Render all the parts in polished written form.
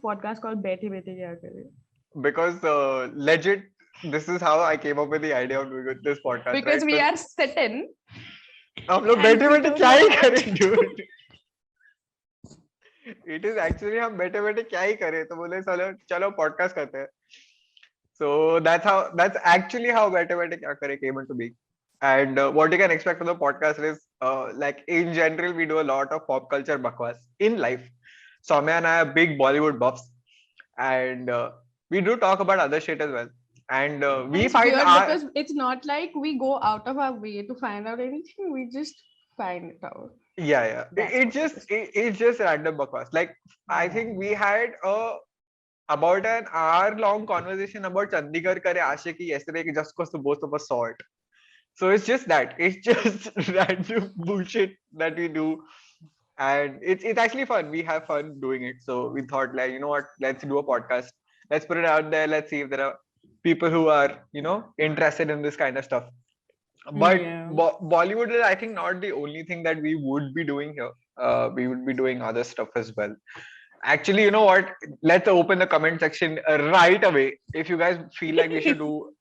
podcast called Baithe Baithe Kya Kare? Because legit, this is how I came up with the idea of doing this podcast. Because right? we are sitting. हम लोग बैठे बैठे क्या ही करें dude. It is actually हम बैठे बैठे क्या ही करें तो बोले चलो podcast करते हैं. So that's actually how Baithe Baithe Kya Kare came into being. And what you can expect from the podcast is like in general we do a lot of pop culture bakwas in life. Soumya and I are big Bollywood buffs, and we do talk about other shit as well. And we it's find weird because it's not like we go out of our way to find out anything. We just find it out. Yeah. It's just random bakwas. Like I think we had about an hour long conversation about Chandigarh Kare Aashiki yesterday just because both of us saw it. So it's just that. It's just random bullshit that we do. And it's actually fun. We have fun doing it. So we thought like, you know what, let's do a podcast. Let's put it out there. Let's see if there are people who are, interested in this kind of stuff. But Bollywood is, I think, not the only thing that we would be doing here. We would be doing other stuff as well. Actually, you know what? Let's open the comment section right away. If you guys feel like we should do,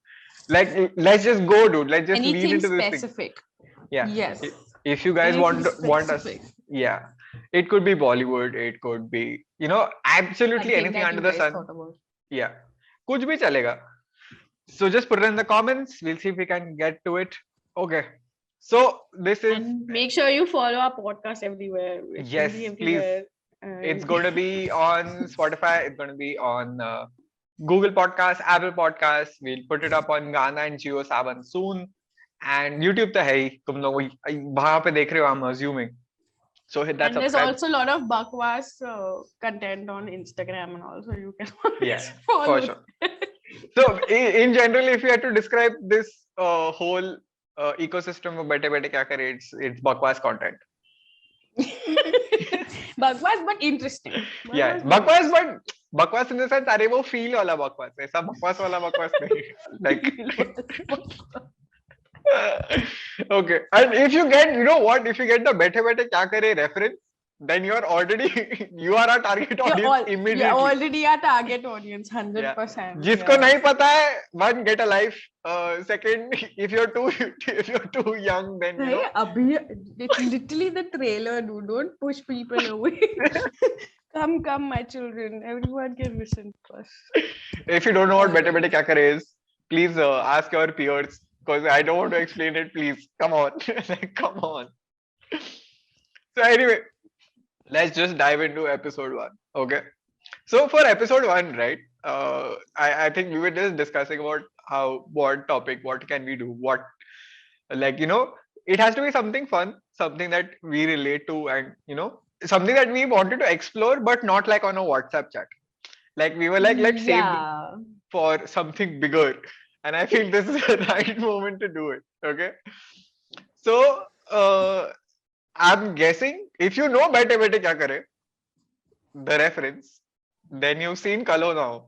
like, let's just go, dude. Let's just lead into this specific. Thing. Yeah. Yes. If you guys want us, yeah, it could be Bollywood. It could be, absolutely anything under the sun. Yeah, kuch bhi chalega. So just put it in the comments. We'll see if we can get to it. Okay. So this is. And make sure you follow our podcast everywhere. Yes, please. It's going to be on Spotify. It's going to be on Google Podcasts, Apple Podcasts. We'll put it up on Gaana and Jio Saavn soon. And YouTube to hai. Tum log wahan pe dekh rahe ho, I'm assuming. So hit that subscribe. And there's also a lot of bakwas content on Instagram and also you can follow. For sure. So in general, if you had to describe this whole ecosystem of Baithe Baithe Kya Kare, it's bakwas content. Bakwas but interesting. Bakwas in the sense अरे वो feel वाला bakwas, ऐसा bakwas वाला bakwas नहीं. Like okay, and if you get, if you get the Baithe Baithe Kya Kare reference, then you are our target audience immediately. You're already our target audience, 100%. जिसको नहीं पता है, one, get a life. Second, if you're too young, then it's literally the trailer, dude. Don't push people away. Come, my children. Everyone can listen to us. If you don't know what Baithe Baithe Kya Kare is, please ask your peers. Because I don't want to explain it, please. Come on. Come on. So anyway, let's just dive into episode 1. Okay. So for episode 1, right, I think we were just discussing about what topic, what can we do, it has to be something fun, something that we relate to, and, something that we wanted to explore, but not like on a WhatsApp chat. Like we were like, let's save for something bigger. And I feel this is the right moment to do it. Okay. So, I'm guessing if you know Baithe Baithe Kya Kare, the reference, then you've seen Kalo now.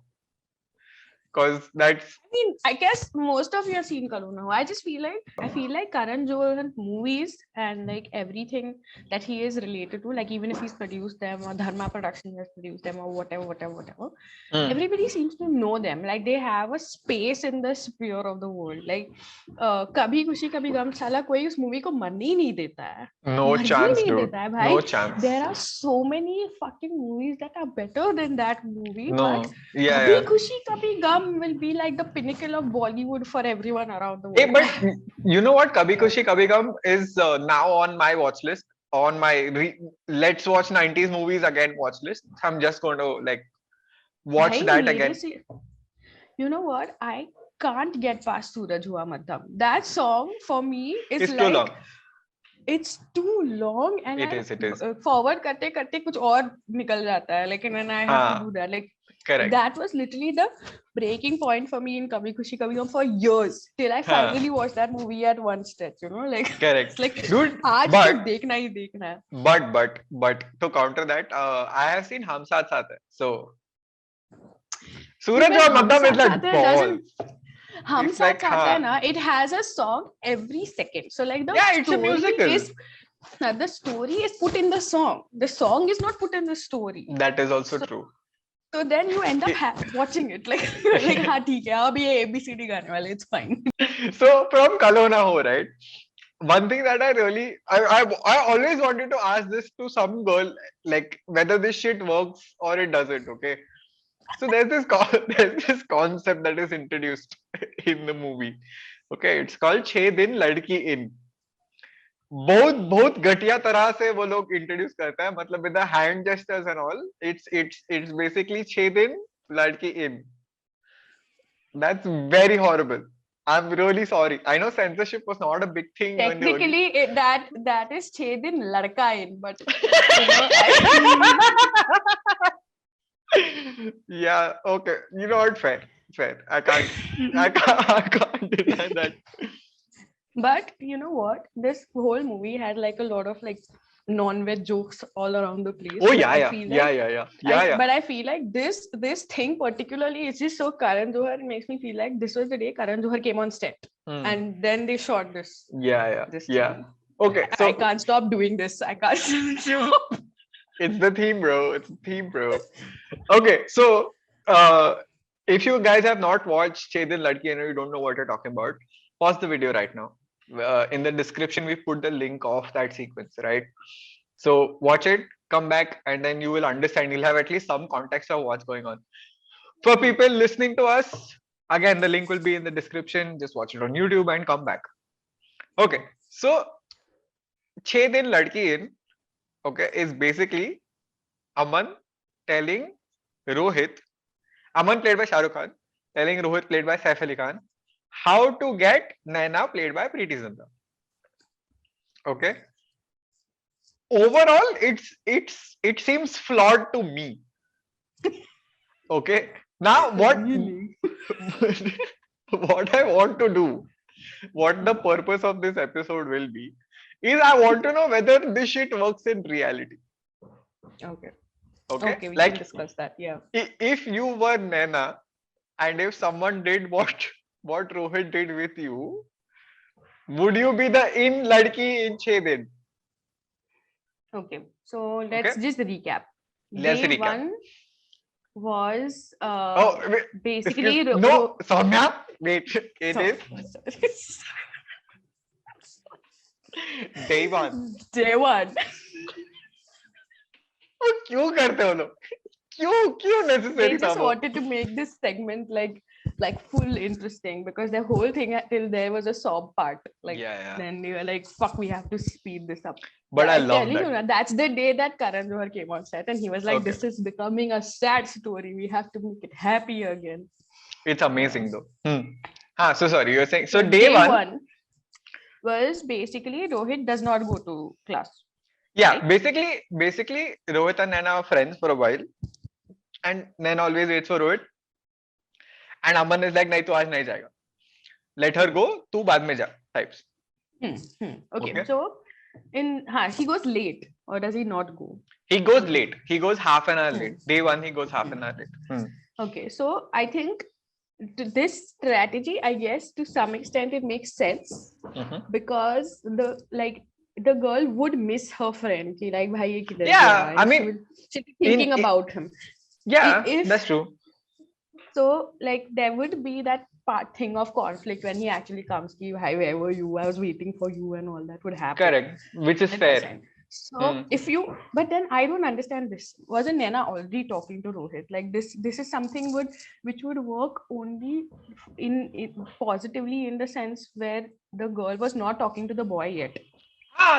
Because that's. I guess most of you have seen Kalo now. I feel like Karan Johar movies and like everything that he is related to, like even if he's produced them or Dharma Production has produced them or whatever, everybody seems to know them. Like they have a space in the sphere of the world. Like Kabhi Khushi Kabhi Gum, sala koi us movie ko marne nahi deta hai. No chance, dude. No chance. There are so many fucking movies that are better than that movie. No. But Kabhi Khushi Kabhi Gum will be like the pinnacle of Bollywood for everyone around the world. Hey, but you know what? Kabhi Khushi Kabhi Gum is now on my watch list. On my let's watch 90s movies again watch list. I'm just going to watch that again. You know what? I can't get past Suraj Hua Madham. That song for me is too long. It's too long and it is. Forward karte kuch aur nikal jata hai. Like when I have to do that. Like correct. That was literally the breaking point for me in Kabhi Khushi Kabhi Gum for years till I finally watched that movie at one stretch. Correct. It's like dude, but dekhna hi dekhna hai. But to counter that, I have seen Hum Saath Saath Hai. So Suraj Hua Madham is like balls. Hum Saath Saath Hai na, it has a song every second. So like it's a musical. The story is put in the song. The song is not put in the story. That is also true. So then you end up watching it like हाँ ठीक है अब ये ABCD गाने वाले, it's fine. So from Kalo Na Ho, right? One thing that I always wanted to ask this to some girl, like whether this shit works or it doesn't. Okay, so there's this concept that is introduced in the movie. Okay, it's called "6 दिन लड़की in." बहुत घटिया तरह से वो लोग introduce करता है, मतलब with the hand gestures and all. It's basically 6 दिन लड़की in. That's very horrible. I'm really sorry. I know censorship was not a big thing. Technically, that is 6 दिन लड़का in, but yeah, okay. You know what? Fair. I can't deny that. But you know what? This whole movie had like a lot of like non-veg jokes all around the place. Oh yeah. But I feel like this thing particularly is just so Karan Johar. It makes me feel like this was the day Karan Johar came on set, and then they shot this. This thing. Okay, so I can't stop doing this. I can't stop. It's the theme, bro. Okay, so if you guys have not watched Chedin Ladki and you don't know what you're talking about, pause the video right now. In the description, we put the link of that sequence, right? So watch it, come back, and then you will understand. You'll have at least some context of what's going on. For people listening to us, again, the link will be in the description. Just watch it on YouTube and come back. Okay, so "6 दिन लड़की in," okay, is basically Aman telling Rohit, Aman played by Shah Rukh Khan, telling Rohit played by Saif Ali Khan, how to get Naina played by Preeti Zinta. Okay. Overall, it seems flawed to me. Okay. Now what I want to do, what the purpose of this episode will be, is I want to know whether this shit works in reality. Okay, we can discuss that. Yeah. If you were Naina and if someone did what Rohit did with you, would you be the in ladki in 6 din? Okay, so let's just recap. Let's Day recap. one was wait, basically no, Soumya, wait, it is day one. Day one. क्यों करते हो लोग? क्यों necessary? They just wanted to make this segment like full interesting because the whole thing till there was a sob part. Then they were like, "Fuck, we have to speed this up." But I love that. You, that's the day that Karan Johar came on set, and he was like, "This is becoming a sad story. We have to make it happy again." It's amazing though. So sorry, you were saying. So day one was basically Rohit does not go to class. Yeah, right? basically Rohit and Naina are friends for a while, and Naina always waits for Rohit, and Aman is like, "नहीं तू आज नहीं जाएगा. Let her go. तू बाद में जा." Types. Okay. So he goes late, or does he not go? He goes late. He goes half an hour late. Day one, he goes half an hour late. Okay, so I think this strategy, I guess, to some extent, it makes sense because the girl would miss her friend. Like, bhai, ye kidhar gaya? I mean, she'd be thinking about him. Yeah, that's true. So, like, there would be that thing of conflict when he actually comes. Ki, "Hi, where were you? I was waiting for you," and all that would happen. Correct, which is fair. So but then I don't understand this. Wasn't Naina already talking to Rohit? Like this is something which would work only in positively in the sense where the girl was not talking to the boy yet.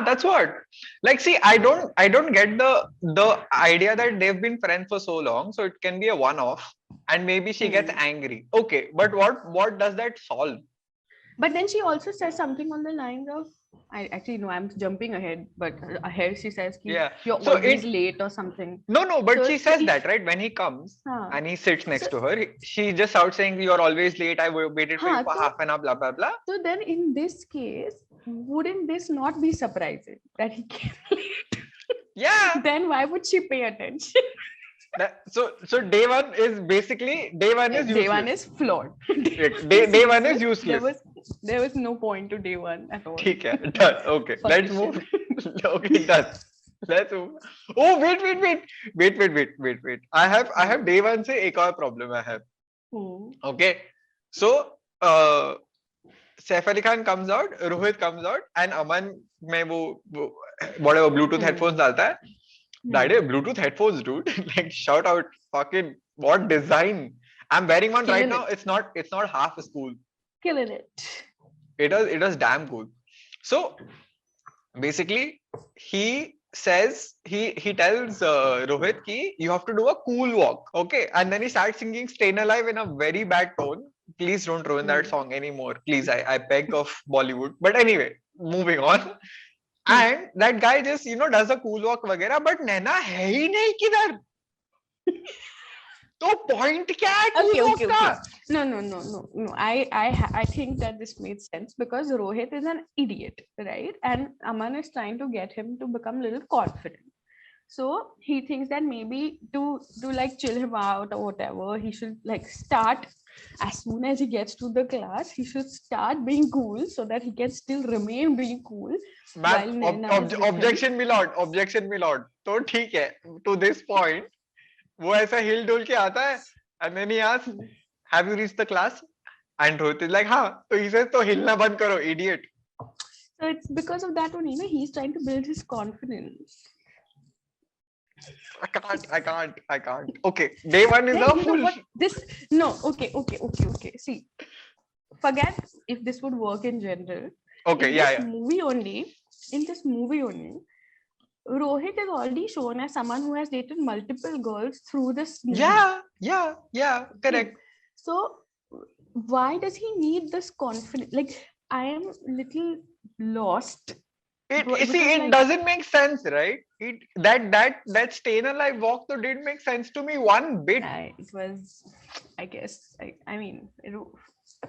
That's what. Like, see, I don't get the idea that they've been friends for so long, so it can be a one-off, and maybe she gets angry. Okay, but what does that solve? But then she also says something on the lines of, I actually know I'm jumping ahead, but ahead she says, "You're always late" or something. No, but she says that, right? When he comes and he sits next to her, she just out saying, "You're always late. I waited for you for half an hour, blah blah blah." So then, in this case, wouldn't this not be surprising that he came late? Yeah. Then why would she pay attention? So day one is useless. Day one is flawed. Day one is useless. There was no point to day one at all. Okay, done. Okay, let's move. Okay, done. Let's move. Oh, wait. I have day one से एक और problem I have. Okay. So, Saif Ali Khan comes out, Rohit comes out, and Aman में वो whatever Bluetooth headphones डालता है. The idea of Bluetooth headphones, dude. Like shout out, fucking what design. I'm wearing one right now. It's not half a school. Killing it. It was damn cool. So basically, he says he tells Rohit ki you have to do a cool walk, okay? And then he starts singing "Stayin' Alive" in a very bad tone. Please don't ruin that song anymore. Please, I beg of Bollywood. But anyway, moving on. And that guy just does a cool walk वगैरह, but नैना है ही नहीं किधर. तो point क्या है cool walk का? No. I think that this made sense because Rohit is an idiot, right? And Aman is trying to get him to become a little confident. So he thinks that maybe to like chill him out or whatever, he should like start as soon as he gets to the class. He should start being cool so that he can still remain being cool. Objection, my lord. तो ठीक है. To this point, वो ऐसा हिल डुल के आता है, and then he asks, "Have you reached the class?" And Rohit is like, "हाँ." So he says, "तो हिलना बंद करो, idiot." So it's because of that only, he's trying to build his confidence. I can't. Okay, day one is a full. Okay. See, forget if this would work in general. Okay, in this movie only, Rohit is already shown as someone who has dated multiple girls through this movie. Yeah, correct. So why does he need this confidence? Like, I am little lost. It doesn't make sense, right? That Stayin' Alive walk though didn't make sense to me one bit. It was, I guess, I mean,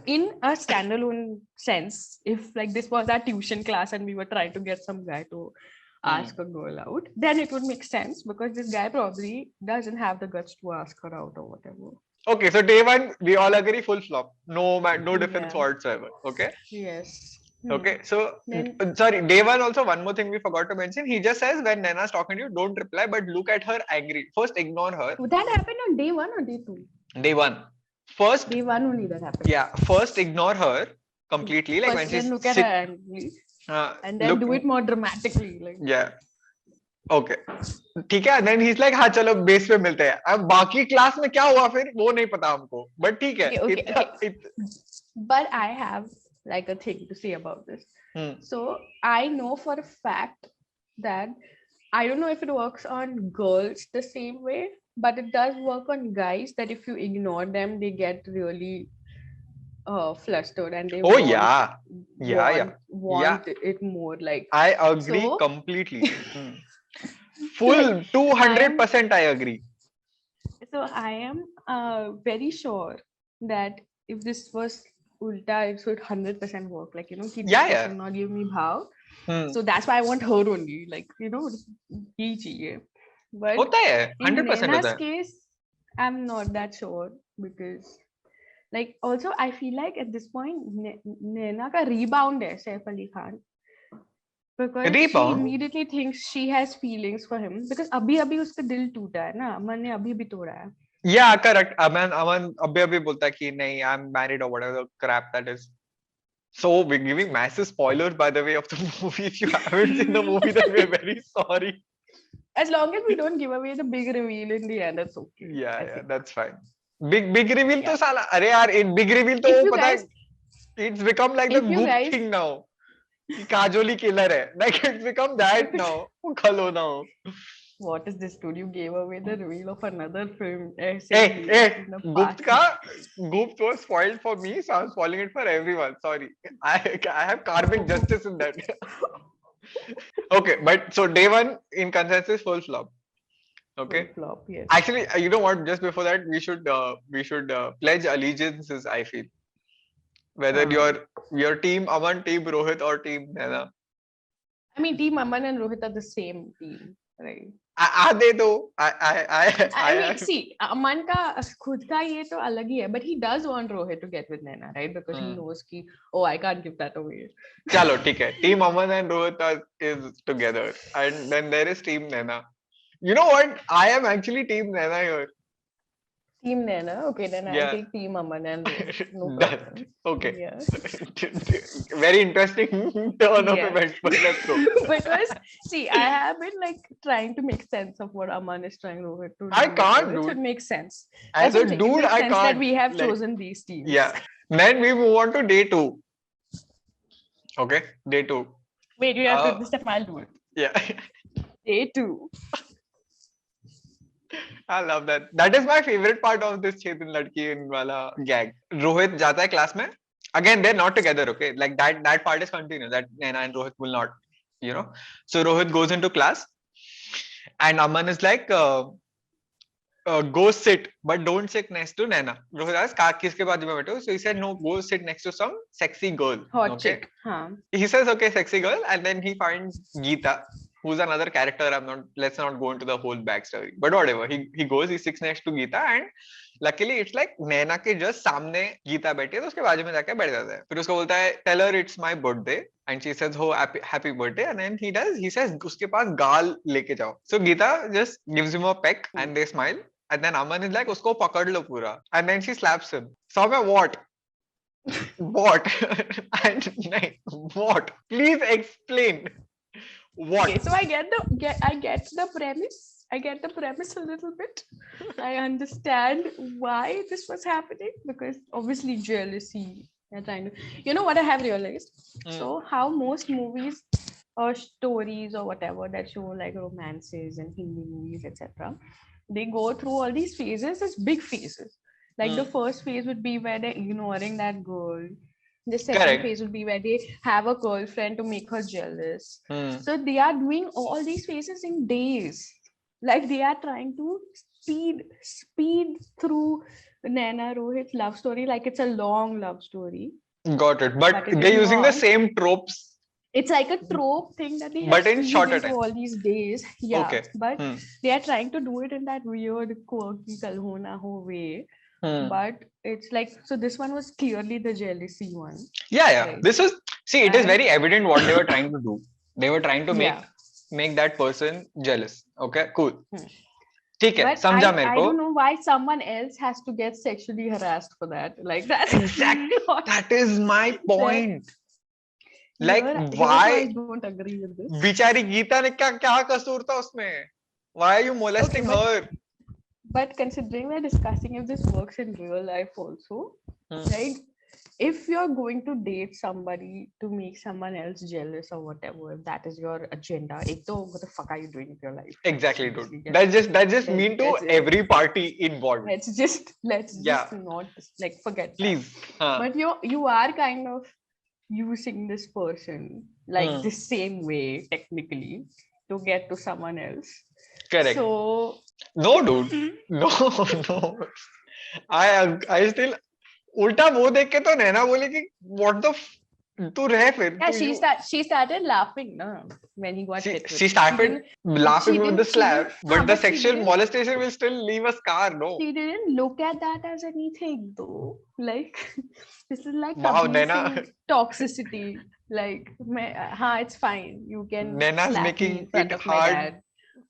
in a standalone sense, if like this was our tuition class and we were trying to get some guy to ask a girl out, then it would make sense because this guy probably doesn't have the guts to ask her out or whatever. Okay, so day one, we all agree full flop. No difference whatsoever. Okay? Yes. Okay, so sorry, day one also one more thing we forgot to mention. He just says when Naina's talking to you, don't reply, but look at her angry. First, ignore her. That happened on day one or day two? Day one. First, day one only that happened. Yeah, first ignore her completely. Like when she's look at her angry. And then do it more dramatically. Like. Yeah. Okay. ठीक है. Then he's like, हाँ चलो base पे मिलते हैं. अब बाकी class में क्या हुआ फिर वो नहीं पता हमको. But ठीक है. Okay. But I have like a thing to say about this. So I know for a fact that I don't know if it works on girls the same way, but it does work on guys that if you ignore them, they get really flustered and they want it more. Like I agree completely. Full 200% I agree. So I am very sure that if this was ulta, it would 100% work. Like, keep not give me bhav. So that's why I want her only. Like, he chahiye. But in Naina's case, I'm not that sure because like also I feel like at this point Naina ka rebound hai Saif Ali Khan because she immediately thinks she has feelings for him because abhi uska dil toota hai na, Aman ne abhi toda hai. Yeah, correct. Aman abhi bolta hai ki nahi, I'm married or whatever crap that is. So we're giving massive spoilers by the way of the movie. If you haven't seen the movie, then we're very sorry. As long as we don't give away the big reveal in the end, that's okay. Yeah, that's fine. Big reveal to sala. Arey yaar, in big reveal to pata it's become like the goop thing now. Kajoli killer hai. Like it's become that now. Khalo now. What is this, dude? You gave away the reveal of another film. Hey, Goop was spoiled for me, so I'm spoiling it for everyone. Sorry. I have karmic justice in that. Okay, but so day one in consensus full flop. Okay. Full flop, yes. Actually, you know what? Just before that, we should pledge allegiances. I feel whether your team Aman, team Rohit, or team Naina. I mean, team Aman and Rohit are the same team, right? दे दो. I mean, I see, Aman ka khud ka ye to alag hi hai, but he does want Rohit to get with Naina, right? Because he knows ki, oh, I can't give that away. चलो ठीक है. Team Aman and Rohit is together, and then there is Team Naina. You know what? I am actually Team Naina here. Team Naina, okay, then I'll Yeah. take Team Aman and Rohit. No Done. problem. Okay. Yeah. Very interesting turn of Yeah. events, but let's go. Because see, I have been like trying to make sense of what Aman is trying Rohit to I do with can't, Rohit. So it dude. makes sense. As That's what a I'm saying. It dude, makes I sense that can't. we have Like, chosen these teams. yeah. Then we move on to day 2. Okay, day 2. Wait, you have to this time I'll do it. Yeah. Day 2. I love that. That is my favorite part of this Chetan Ladki in wala gag. Rohit jata hai class mein. Again, they're not together, okay? Like that part is continuous. That Naina and Rohit will not, you know. So Rohit goes into class and Aman is like, go sit, but don't sit next to Naina. Rohit asks, kiske baaju mein baitho? So he said, no, go sit next to some sexy girl. Hot Okay. chick. Huh. He says, okay, sexy girl, and then he finds Geeta, who's another character. Let's not go into the whole backstory, but whatever. He sits next to Geeta, and luckily it's like नैना के just सामने गीता बैठी है, तो उसके बाजू में जाके बैठ जाता है. फिर उसको बोलता है, tell her it's my birthday, and she says, oh, happy birthday, and then he says, उसके पास गाल लेके जाओ. So Geeta just gives him a peck, and they smile, and then Aman is like, उसको पकड़ लो पूरा, and then she slaps him. So what? What? And like, what? Please explain. What? Okay, so I get the premise. I get the premise a little bit. I understand why this was happening because obviously jealousy. They're trying to, you know what I have realized. So how most movies or stories or whatever that show like romances and Hindi movies, etc., they go through all these phases as big phases. Like the first phase would be where they're ignoring that girl. The second Correct. phase would be where they have a girlfriend to make her jealous. So they are doing all these phases in days. Like they are trying to speed through Naina Rohit's love story like it's a long love story. Got it. But it they're is using the not. same tropes. It's like a trope thing that they have But in speed shorter into time. all these days. Yeah. Okay. But they are trying to do it in that weird, quirky, kalhona ho way. But it's like, so this one was clearly the jealousy one. Yeah. Right? This was, see, it is very evident what they were trying to do. They were trying to make that person jealous. Okay, cool. ठीक है, समझा मेरे को. I don't know why someone else has to get sexually harassed for that. Like that's exactly that is my point. Like why? I don't agree with this. बेचारी गीता ने क्या कसूर था उसमें? Why are you molesting her? But considering we're discussing if this works in real life also, right? If you're going to date somebody to make someone else jealous or whatever, if that is your agenda, what the fuck are you doing with your life? Exactly, dude. That just mean to every party involved. Let's just not like forget. Please. But you are kind of using this person like the same way technically to get to someone else. Correct. So no, dude. No. I still उल्टा वो देख के तो नैना बोले कि what the तू रह फिर. Yeah, she started laughing no, when he got hit. She started laughing with the slap, but the sexual molestation will still leave a scar, no? She didn't look at that as anything though. Like this is like toxicity. Like, it's fine. You can. Naina's making it hard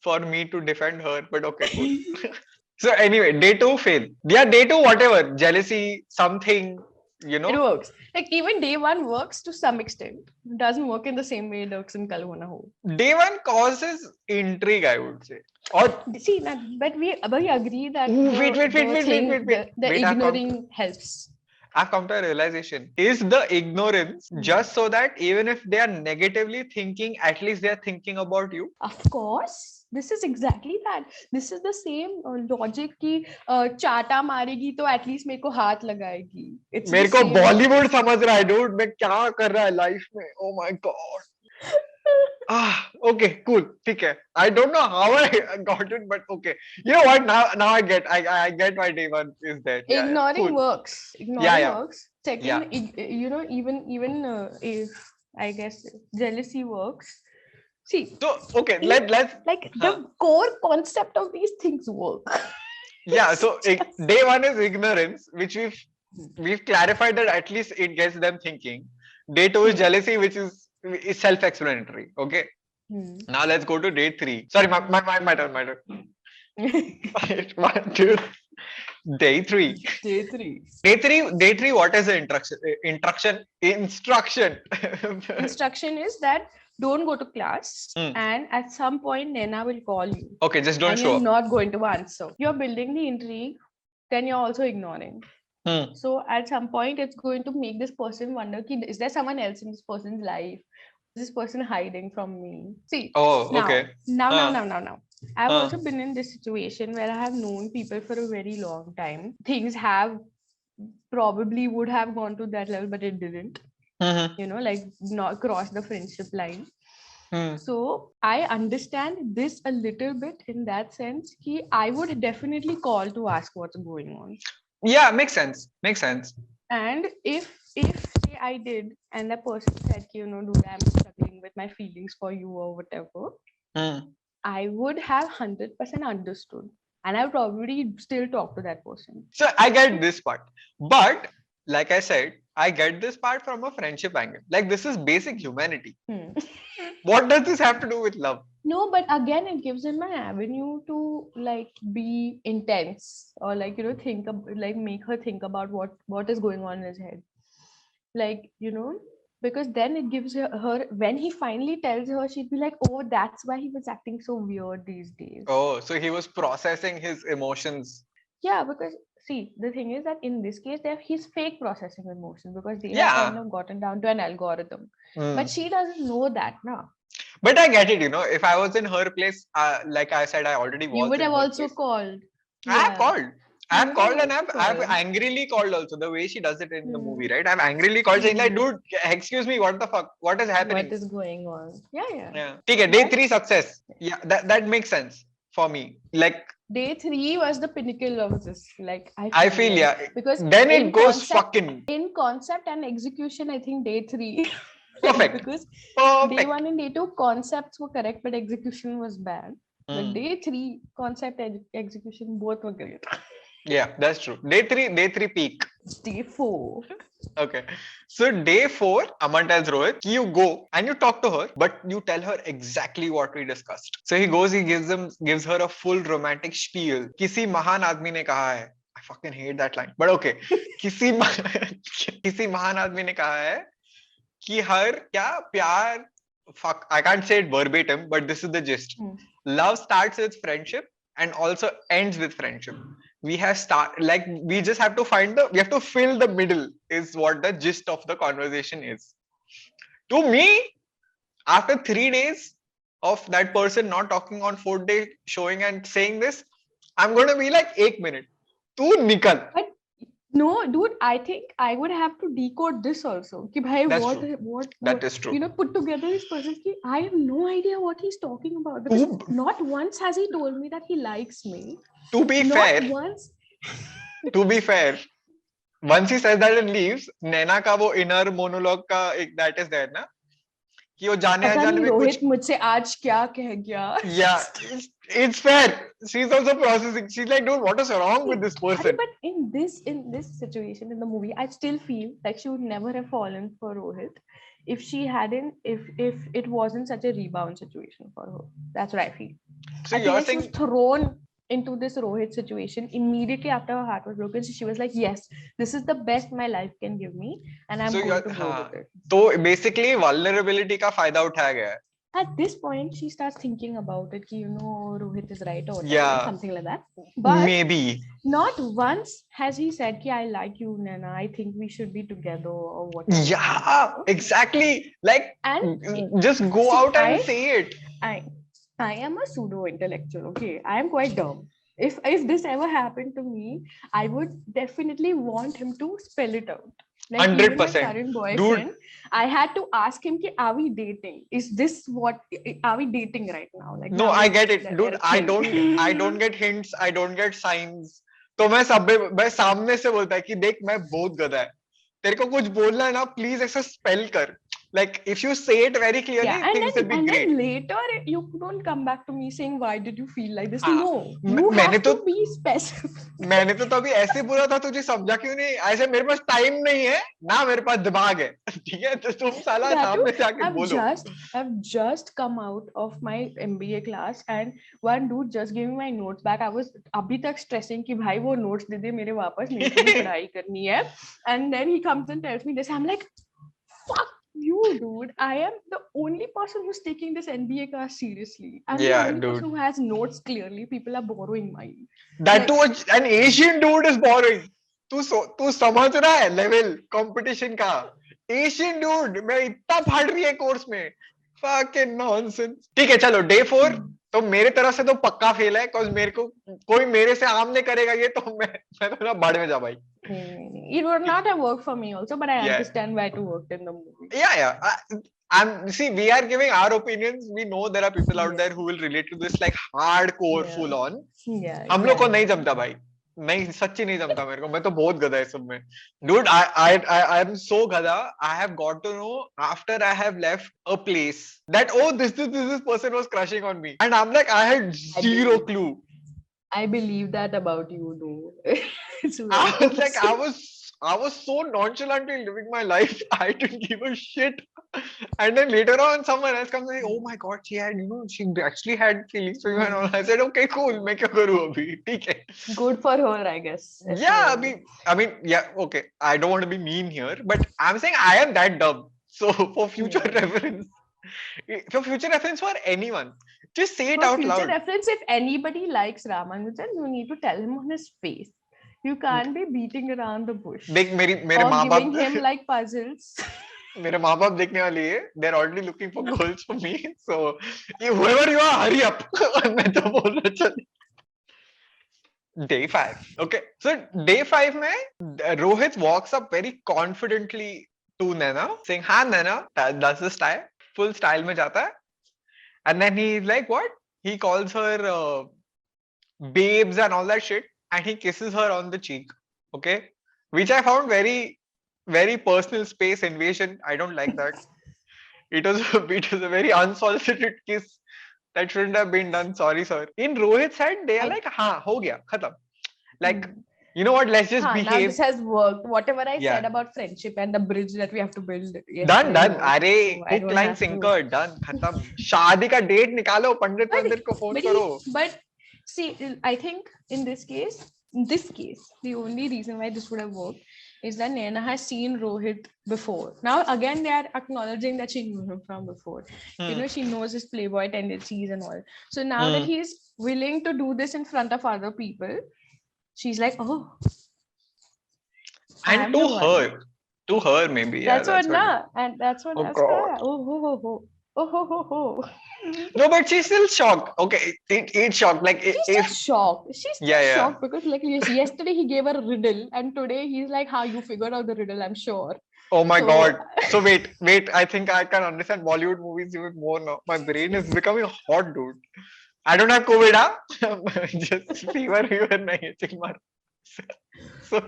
for me to defend her, but okay, cool. So anyway, day 2 fail. Yeah, day 2, whatever. Jealousy, something, you know. It works. Like even day 1 works to some extent. It doesn't work in the same way it works in Kalhona Ho. Day 1 causes intrigue, I would say. Or see, but we agree that the ignoring helps. I've come to a realization. Is the ignorance just so that even if they are negatively thinking, at least they are thinking about you? Of course. This is exactly that. This is the same logic कि चाटा मारेगी तो at least मेरे को हाथ लगाएगी. मेरे को बॉलीवुड समझ रहा है dude. मैं क्या कर रहा है लाइफ में? Oh my god. Okay, cool. ठीक है. I don't know how I got it, but okay. You know what? Now I get why day 1 is there. Ignoring works. Ignoring works. Second, you know, even if I guess jealousy works. See, So okay, in, let's like the core concept of these things work. yeah. So It's just- day one is ignorance, which we've clarified that at least it gets them thinking. Day two is jealousy, which is self-explanatory. Okay. Hmm. Now let's go to day three. Sorry, my turn, my turn. One, two. Day three. Day 3. Day three. What is the instruction? Instruction is that don't go to class, Hmm. and at some point Nena will call you Okay, just don't and show you're up. not going to answer. You're building the intrigue, then you're also ignoring. Hmm. So at some point it's going to make this person wonder, ki, is there someone else in this person's life? Is this person hiding from me? See, Oh, now, okay. now. I've Uh, also been in this situation where I have known people for a very long time. Things have probably would have gone to that level, but it didn't. mhm, Like not cross the friendship line. hmm. So I understand this a little bit in that sense. Ki I would definitely call to ask what's going on. Yeah, makes sense. Makes sense. And if say I did and the person said, dude, I'm struggling with my feelings for you or whatever, Hmm. I would have 100% understood. And I would probably still talk to that person. So I get this part, but like I said, I get this part from a friendship angle. Like this is basic humanity. Hmm. What does this have to do with love? No, but again, it gives him an avenue to like be intense or like like make her think about what is going on in his head, like because then it gives her when he finally tells her, she'd be like, oh, that's why he was acting so weird these days. Oh, so he was processing his emotions. Yeah, because see, the thing is that in this case, he's fake processing emotions because they have kind Yeah. of gotten down to an algorithm, Hmm. but she doesn't know that now. But I get it, if I was in her place, like I said, I already You was would in have her also place. called. I have Yeah, called. I you have would have called and also I've called. angrily called also the way she does it in the Hmm. movie, right? I've angrily called saying like, Hmm. dude, excuse me, what the fuck? What is What happening? is going on? Yeah. Yeah. Okay, day That three success. Yeah, that makes sense for me. Like day 3 was the pinnacle of this. Like I feel feel like yeah. because Then it goes fucking in concept and execution, I think day 3 perfect. because day Perfect. 1 and day 2 concepts were correct, but execution was bad. But Hmm. day 3 concept and execution both were great. Yeah, that's true. Day three peak. Day 4. Okay. So day four, Aman tells Rohit, you go and you talk to her, but you tell her exactly what we discussed. So he goes, he gives her a full romantic spiel. किसी महान आदमी ने कहा है. I fucking hate that line. But okay. किसी किसी महान आदमी ने कहा है कि हर क्या प्यार fuck, I can't say it verbatim, but this is the gist. Love starts with friendship and also ends with friendship. We just have to we have to fill the middle is what the gist of the conversation is. To me, after 3 days of that person not talking on 4th day showing and saying this, I'm going to be like, 1 minute. Tu nikal. But no, dude, I think I would have to decode this also. Ki bhai, That's true. what, That is true. put together this person. Ki I have no idea what he's talking about because not once has he told me that he likes me. To be Not fair, once. to be fair, once he says that and leaves, नैना का वो inner monologue का एक that is there ना कि वो जाने पता अनजाने नहीं में कुछ रोहित मुझसे आज क्या कह गया. yeah it's fair. She's also processing. She's like, dude, what is wrong with this person? But in this situation in the movie, I still feel like she would never have fallen for Rohit if she hadn't if it wasn't such a rebound situation for her. That's what I feel. So I feel you're like she was saying thrown into this Rohit situation immediately after her heart was broken. So she was like, yes, this is the best my life can give me, and I'm so going you're to go with it. तो basically vulnerability का फायदा उठाया गया है. At this point, she starts thinking about it, ki, Rohit is right or whatever, Yeah, something like that. But maybe. not once has he said, ki, I like you, Nana. I think we should be together or whatever. Yeah, exactly. Like, And just go see, out and say it. I am a pseudo intellectual. Okay, I am quite dumb. If this ever happened to me, I would definitely want him to spell it out. Like even my 100%. current boyfriend, Dude, I had to ask him, ki, are we dating? Is this what are we dating right now? Like no, now I is get it. a Dude, I thing. don't get hints. I don't get signs. तो मैं सामने से बोलता है कि देख मैं बहुत गधा है. तेरे को कुछ बोलना है ना, प्लीज ऐसा स्पेल कर. Like if you say it very clearly, Yeah, things will be and great. then later you don't come back to me saying why did you feel like this? हाँ, No, you मैंने have तो to be specific. मैंने तो तभी ऐसे बोला था, तुझे समझा क्यों नहीं? ऐसे मेरे पास टाइम नहीं है ना, मेरे पास दिमाग है, ठीक है, तो तुम साला That too, सामने से आके बोलो. I've just come out of my MBA class and one dude just gave me my notes back. I was अभी तक stressing कि भाई वो notes दे दे मेरे वापस, मेरे को भी पढ़ाई करनी है. And then he comes and tells me this. I'm like, fuck you, dude. I am the only person who's taking this MBA class seriously. I'm the Yeah, only person dude. who has notes clearly. People are borrowing mine. That Like, too, an Asian dude is borrowing. तू समझ रहा है level competition का? Asian dude मैं इतना फाड़ रही है कोर्स में. fucking nonsense. ठीक है चलो, डे 4 तो मेरे तरफ से तो पक्का फेल है, बिकॉज मेरे को कोई मेरे से आम नहीं करेगा ये, तो मैं तो ना बाढ़ में जा भाई. it would not have worked for me also, but I Yeah. understand why it worked in the movie. Yeah. See, we are giving our opinions. We know there are people out there who will relate to this like hardcore, full on. Yeah, हम लोग को नहीं जमता भाई, नहीं सच्ची नहीं जमता मेरे को. मैं तो बहुत गधा है सब में. Dude, I am so gada. I have got to know after I have left a place that this person was crushing on me, and I'm like I had zero clue. I believe that about you, dude. It's I very was like, I was so nonchalantly living my life. I didn't give a shit. And then later on, someone else comes and says, "Oh my God, she had, she actually had feelings for you and all." I said, "Okay, cool. मैं क्या करूँ अभी? ठीक है." good for her, I guess. Yeah, I mean, yeah, okay. I don't want to be mean here, but I'm saying I am that dumb. So for future reference, for anyone, just say it For out future loud. reference, if anybody likes Ramanujan, you need to tell him on his face. You can't be beating around the bush देख मेरे or माँ giving बाप him like puzzles. मेरे माँ बाप देखने वाली है. They're already looking for goals for me. So whoever you are, hurry up. और मैं तो बोल रहा चल. Day 5. Okay. So day 5 में Rohit walks up very confidently to Naina, saying, "हाँ Naina, does the style, full style में जाता है." And then he's like, "What?" He calls her babes and all that shit, and he kisses her on the cheek. Okay, which I found very personal space invasion. I don't like that. It was a very unsolicited kiss that shouldn't have been done. Sorry, sir. In Rohit's head, they are like, "हाँ, हो गया, खत्म." Like, you know what? Let's just Now behave. this has worked. Whatever I Yeah. said about friendship and the bridge that we have to build. Done. yesterday worked, अरे so I hook, don't line, have to. sinker. Done. खत्म. शादी का date निकालो, पंडित वंडित को phone करो. But see, I think in this case, the only reason why this would have worked is that Naina has seen Rohit before. Now again, they are acknowledging that she knew him from before. She knows his playboy tendencies and all. So now that he is willing to do this in front of other people, she's like, oh. And to her maybe. That's yeah, what now, and that's what. Oh God. Oh. No, but she's still shocked. Okay, it's shocked. Like She's if just shocked. She's still shocked because like yesterday he gave her a riddle and today he's like, how you figured out the riddle, I'm sure. Oh my God. So wait. I think I can understand Bollywood movies even more now. My brain is becoming hot, dude. I don't have COVID, huh? Just fever nahi hai, chill mar. So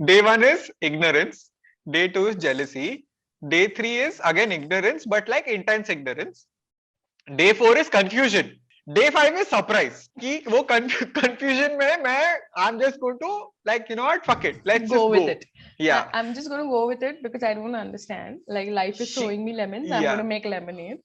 day 1 is ignorance. Day 2 is jealousy. Day 3 is again ignorance, but like intense ignorance. Day 4 is confusion. Day 5 is surprise. कि वो confusion में मैं I'm just going to like what, fuck it, let's go just with go. it. Yeah, I'm just going to go with it because I don't understand. Like life is throwing me lemons. I'm going to make lemonade.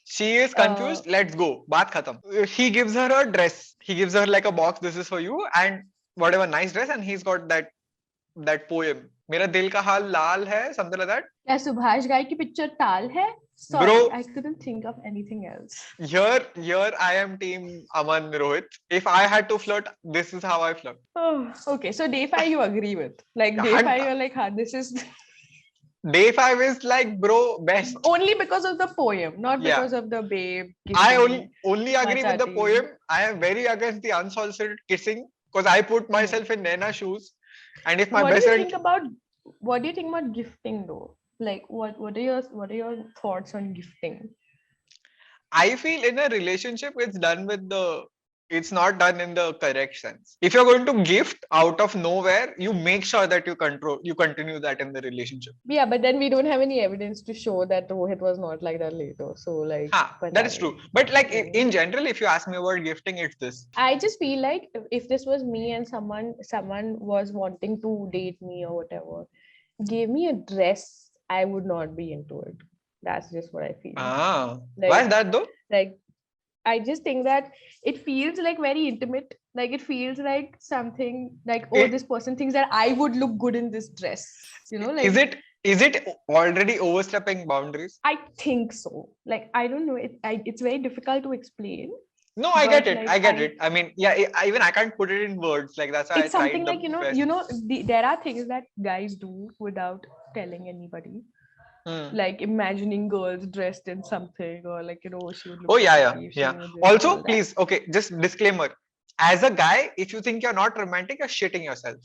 She is confused. Let's go. Baat khatam. He gives her a dress. He gives her like a box. This is for you and whatever nice dress. And he's got that poem. मेरा दिल का हाल लाल है, something like that. क्या सुभाष घाई की picture ताल है? Sorry, bro, I couldn't think of anything else. Here I am team Aman Rohit. If I had to flirt, this is how I flirt. Oh, okay. So day 5 you agree with. Like day 5 you're like, this is Day 5 is like, bro, best. Only because of the poem, not because of the babe. I only agree with the poem. I am very against the unsolicited kissing because I put myself in Naina's shoes. And if my best friend... What do you think about gifting though? Like what are your thoughts on gifting? I feel in a relationship it's done with the It's not done in the correct sense. If you're going to gift out of nowhere, you make sure that you continue that in the relationship. Yeah, but then we don't have any evidence to show that Rohit was not like that later. So like, That is true. But like in general, if you ask me about gifting, it's this. I just feel like if this was me and someone was wanting to date me or whatever, gave me a dress, I would not be into it. That's just what I feel. Why is that though? Like, I just think that it feels like very intimate. Like it feels like something like, oh, this person thinks that I would look good in this dress. You know, like is it already overstepping boundaries? I think so. Like I don't know. It's very difficult to explain. No, I get it. Like, I get it. I mean, yeah, even I can't put it in words. Like that's why it's something like there are things that guys do without telling anybody. Like imagining girls dressed in something, or like she would look yeah. Also, please, okay, just disclaimer. As a guy, if you think you're not romantic, you're shitting yourself.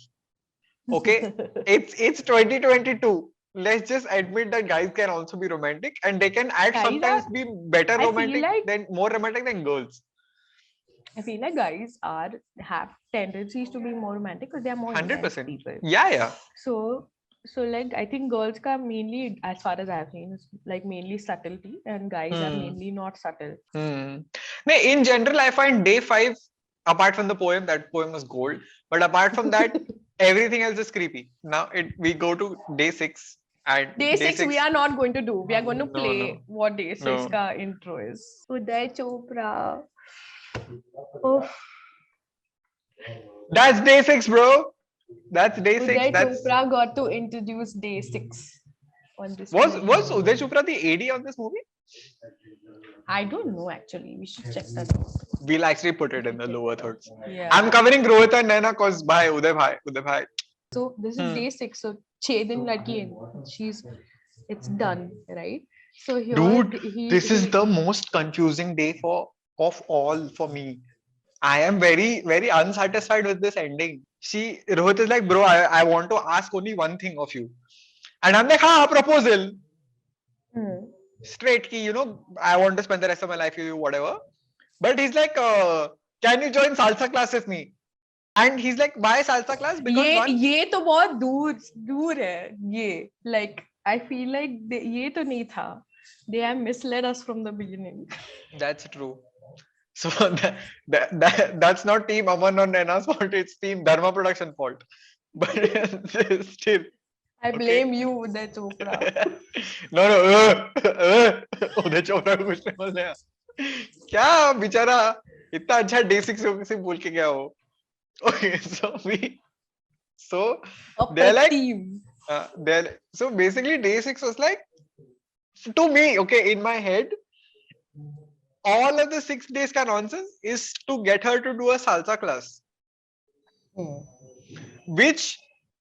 Okay, it's 2022. Let's just admit that guys can also be romantic, and they can sometimes be better romantic more romantic than girls. I feel like guys have tendencies to be more romantic because they are more 100% people. Yeah. So like I think girls ka mainly, as far as I've seen, is like mainly subtlety, and guys are mainly not subtle. In general, I find day 5, apart from the poem, that poem was gold. But apart from that, everything else is creepy. Now we go to day 6. And day 6 we are not going to do. We are going to play what day 6 ka intro is. Uday Chopra. Oh. That's day 6, bro. That's day 6. Uday Chopra got to introduce day 6 on this. Was Uday Chopra the AD on this movie? I don't know actually. We should check that out. We'll actually put it in the lower thirds. Yeah. I'm covering Rohit and Naina because bhai, Uday bhai. So this is day 6. So 6 din Ladki, it's done, right? So here, dude, this is the most confusing day of all for me. I am very, very unsatisfied with this ending. Rohit is like, bro, I want to ask only one thing of you. And I'm like, proposal. Straight ki, I want to spend the rest of my life with you, whatever. But he's like, can you join salsa class with me? And he's like, why salsa class? Because ye to bahut dur hai. Ye, like, I feel like ye to nahi tha. They have misled us from the beginning. That's true. So that's not Team Aman or Naina's fault. It's Team Dharma Production fault. But still, I blame you, Uday Chopra. No. Uday Chopra को कुछ नहीं बोलने यार. क्या बेचारा इतना अच्छा day 6 से बोल के गया वो. Okay, so they're like so basically day 6 was like, to me, okay, in my head, all of the 6 days ka nonsense is to get her to do a salsa class. Which,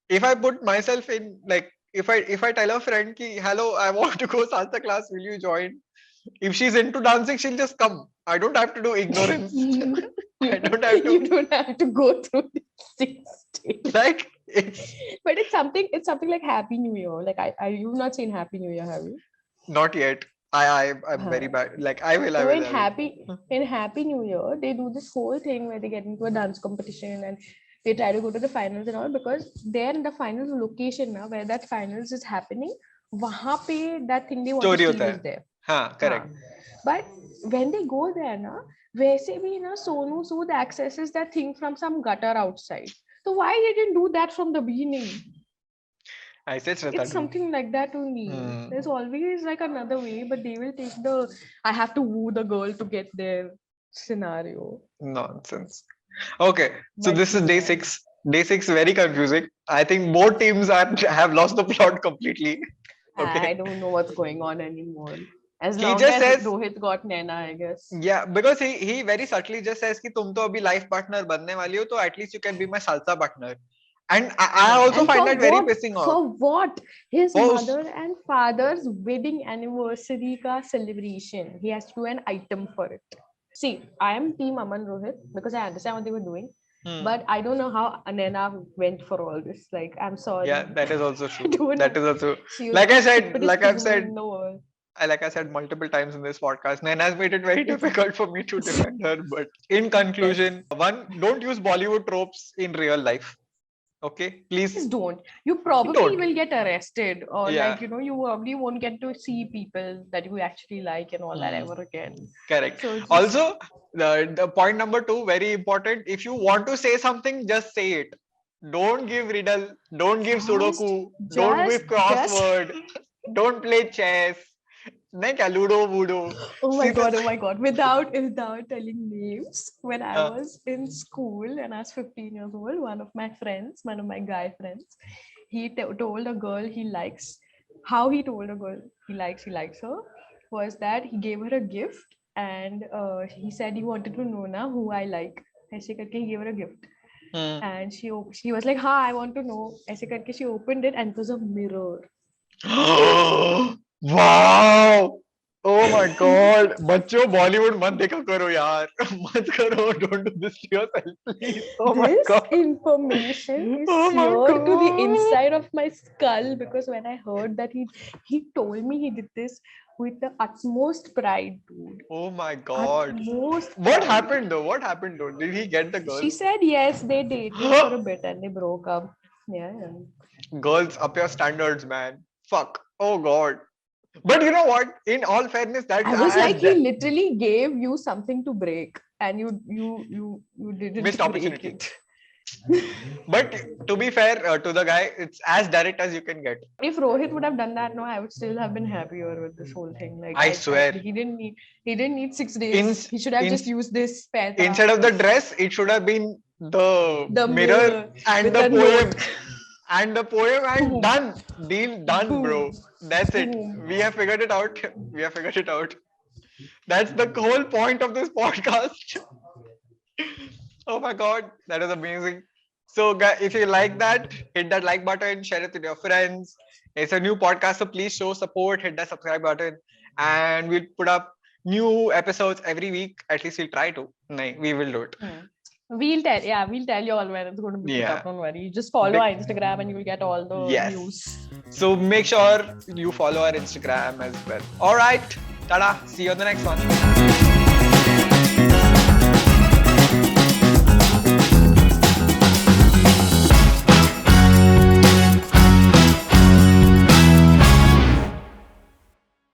if I put myself in, like, if I tell a friend ki, hello, I want to go salsa class, will you join? If she's into dancing, she'll just come. I don't have to do ignorance. You don't have to go through the 6 days. Like but it's something like Happy New Year. Like you've not seen Happy New Year, have you? Not yet. I'm very bad. Like I will. In Happy New Year, they do this whole thing where they get into a dance competition and they try to go to the finals and all, because they're in the finals location now where that finals is happening. Wahan pe that thing they want to see is there. Correct. But when they go there, वैसे भी Sonu Sood accesses that thing from some gutter outside. So why they didn't do that from the beginning? I said it's something like that only. There's always like another way, but they will take I have to woo the girl to get there scenario. Nonsense. Okay, so this is day 6. Day 6 very confusing. I think both teams have lost the plot completely. Okay. I don't know what's going on anymore. As long as Rohit got Naina, I guess. Yeah, because he very subtly just says कि तुम तो अभी life partner बनने वाली हो, तो at least you can be my salsa partner. And I also find that very pissing off. For what? His mother and father's wedding anniversary ka celebration. He has to do an item for it. See, I am Team Aman Rohit because I understand what they were doing. But I don't know how Naina went for all this. Like, I'm sorry. Yeah, that is also true. That is also, like I've said, like I said multiple times in this podcast, Naina has made it very difficult for me to defend her. But in conclusion, one, don't use Bollywood tropes in real life. Okay, Please please don't. You probably don't. will get arrested, or Yeah, you probably won't get to see people that you actually like and all that Hmm. ever again. correct. So just Also, the point number 2, very important. If you want to say something, just say it. Don't give riddle. Don't give just, Sudoku. Don't just, give just. crossword. Don't play chess. Nahin kya, Ludo, Voodoo. Oh my See god, this? oh my god. Without telling names, when I Uh, was in school and I was 15 years old, one of my friends, one of my guy friends, he told a girl he likes. How he told a girl he likes her was that he gave her a gift and he said he wanted to know now who I like. ऐसे करके he gave her a gift. hmm. And she was like, "Ha, I want to know." ऐसे करके she opened it and it was a mirror. Wow! Oh my god! बच्चों बॉलीवुड मत देखा करो यार. मत करो. Don't do this to yourself, please. Oh my This god. information is Oh my seared to the god. inside of my skull because when I heard that he told me he did this with the utmost pride, dude. Oh my god. Utmost What pride. happened though? What happened though? Did he get the girl? She said yes, they dated for a bit and they broke up. Yeah. Girls, up your standards, man. Fuck. Oh god. But you know what? In all fairness, that I was like, he literally gave you something to break and you didn't missed break opportunity. it. But to be fair to the guy, it's as direct as you can get. If Rohit would have done that, no, I would still have been happier with this whole thing. Like I swear. he didn't need 6 days. He should have in- just used this paintras. Instead of the dress, it should have been the mirror and with the a poem. note. And the poem and Boom. done. Deal done, bro. Boom. That's it. Boom. We have figured it out. We have figured it out. That's the whole point of this podcast. Oh my god, that is amazing. So, if you like that, hit that like button, share it with your friends. It's a new podcast, so please show support, hit that subscribe button, and we'll put up new episodes every week. At least we'll try to. No, we will do it. We'll tell you all when it's going to be put up. Don't worry. Just follow our Instagram and you'll get all the news. So make sure you follow our Instagram as well. All right. Tada. See you on the next one.